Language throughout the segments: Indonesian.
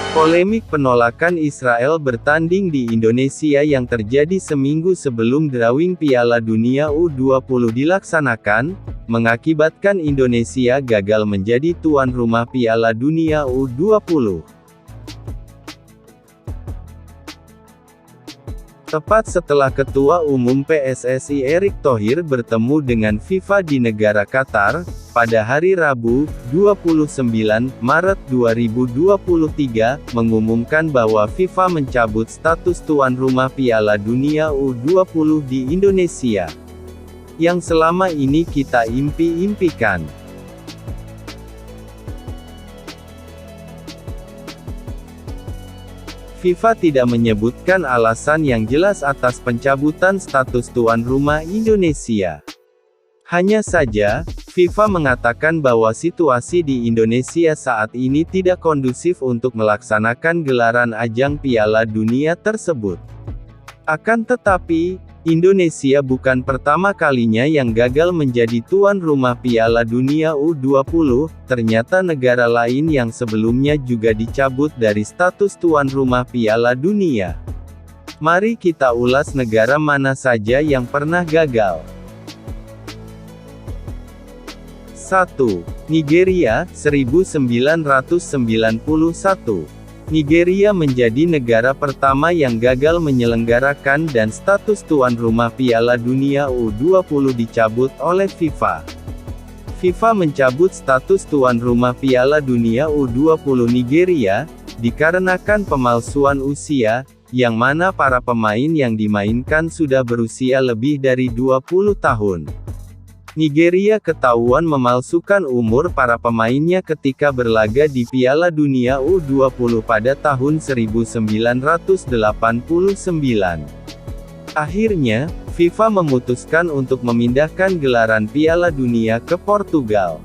Polemik penolakan Israel bertanding di Indonesia yang terjadi seminggu sebelum drawing Piala Dunia U20 dilaksanakan, mengakibatkan Indonesia gagal menjadi tuan rumah Piala Dunia U20. Tepat setelah Ketua Umum PSSI Erick Thohir bertemu dengan FIFA di negara Qatar, pada hari Rabu, 29 Maret 2023, mengumumkan bahwa FIFA mencabut status tuan rumah Piala Dunia U20 di Indonesia, yang selama ini kita impi-impikan. FIFA tidak menyebutkan alasan yang jelas atas pencabutan status tuan rumah Indonesia. Hanya saja, FIFA mengatakan bahwa situasi di Indonesia saat ini tidak kondusif untuk melaksanakan gelaran ajang Piala Dunia tersebut. Akan tetapi, Indonesia bukan pertama kalinya yang gagal menjadi tuan rumah Piala Dunia U20, ternyata negara lain yang sebelumnya juga dicabut dari status tuan rumah Piala Dunia. Mari kita ulas negara mana saja yang pernah gagal. 1. Nigeria, 1991. Nigeria menjadi negara pertama yang gagal menyelenggarakan dan status tuan rumah Piala Dunia U20 dicabut oleh FIFA. FIFA mencabut status tuan rumah Piala Dunia U20 Nigeria, dikarenakan pemalsuan usia, yang mana para pemain yang dimainkan sudah berusia lebih dari 20 tahun. Nigeria ketahuan memalsukan umur para pemainnya ketika berlaga di Piala Dunia U20 pada tahun 1989. Akhirnya, FIFA memutuskan untuk memindahkan gelaran Piala Dunia ke Portugal.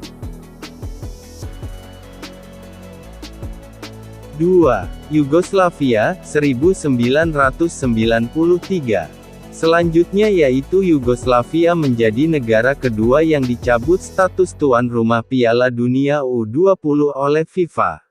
2. Yugoslavia, 1993. Selanjutnya yaitu Yugoslavia menjadi negara kedua yang dicabut status tuan rumah Piala Dunia U20 oleh FIFA.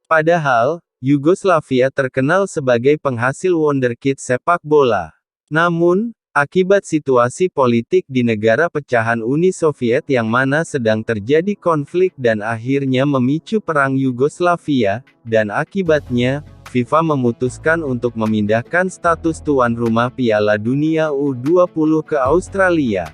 Padahal, Yugoslavia terkenal sebagai penghasil wonderkid sepak bola. Namun, akibat situasi politik di negara pecahan Uni Soviet yang mana sedang terjadi konflik dan akhirnya memicu perang Yugoslavia, dan akibatnya, FIFA memutuskan untuk memindahkan status tuan rumah Piala Dunia U20 ke Australia.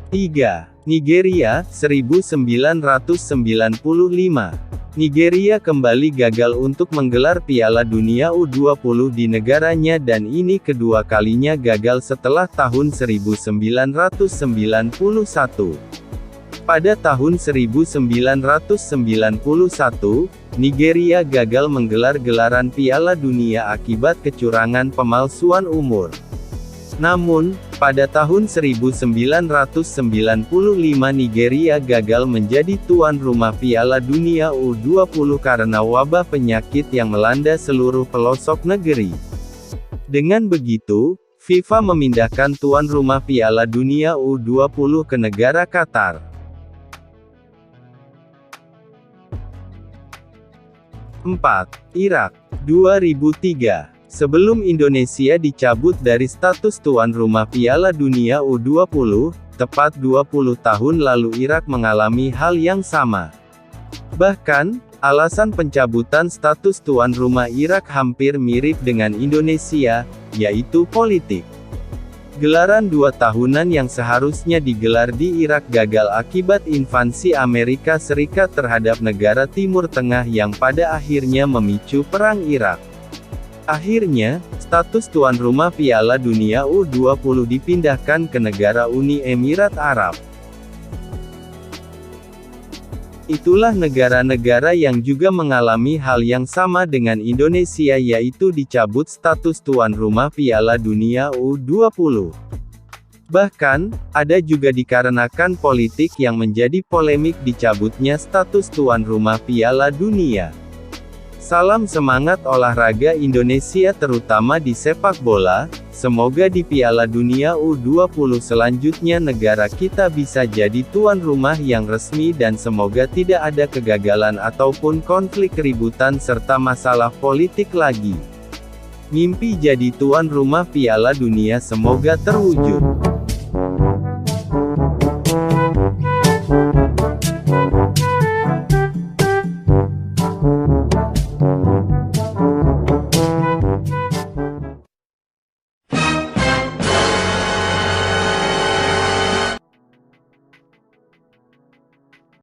3. Nigeria, 1995. Nigeria kembali gagal untuk menggelar Piala Dunia U20 di negaranya dan ini kedua kalinya gagal setelah tahun 1991. Pada tahun 1991, Nigeria gagal menggelar gelaran Piala Dunia akibat kecurangan pemalsuan umur. Namun, pada tahun 1995 Nigeria gagal menjadi tuan rumah Piala Dunia U20 karena wabah penyakit yang melanda seluruh pelosok negeri. Dengan begitu, FIFA memindahkan tuan rumah Piala Dunia U20 ke negara Qatar. 4. Irak, 2003. Sebelum Indonesia dicabut dari status tuan rumah Piala Dunia U20, tepat 20 tahun lalu Irak mengalami hal yang sama. Bahkan, alasan pencabutan status tuan rumah Irak hampir mirip dengan Indonesia, yaitu politik. Gelaran 2 tahunan yang seharusnya digelar di Irak gagal akibat invasi Amerika Serikat terhadap negara Timur Tengah yang pada akhirnya memicu perang Irak. Akhirnya, status tuan rumah Piala Dunia U20 dipindahkan ke negara Uni Emirat Arab. Itulah negara-negara yang juga mengalami hal yang sama dengan Indonesia yaitu dicabut status tuan rumah Piala Dunia U20. Bahkan, ada juga dikarenakan politik yang menjadi polemik dicabutnya status tuan rumah Piala Dunia. Salam semangat olahraga Indonesia terutama di sepak bola, semoga di Piala Dunia U20 selanjutnya negara kita bisa jadi tuan rumah yang resmi dan semoga tidak ada kegagalan ataupun konflik keributan serta masalah politik lagi. Mimpi jadi tuan rumah Piala Dunia semoga terwujud.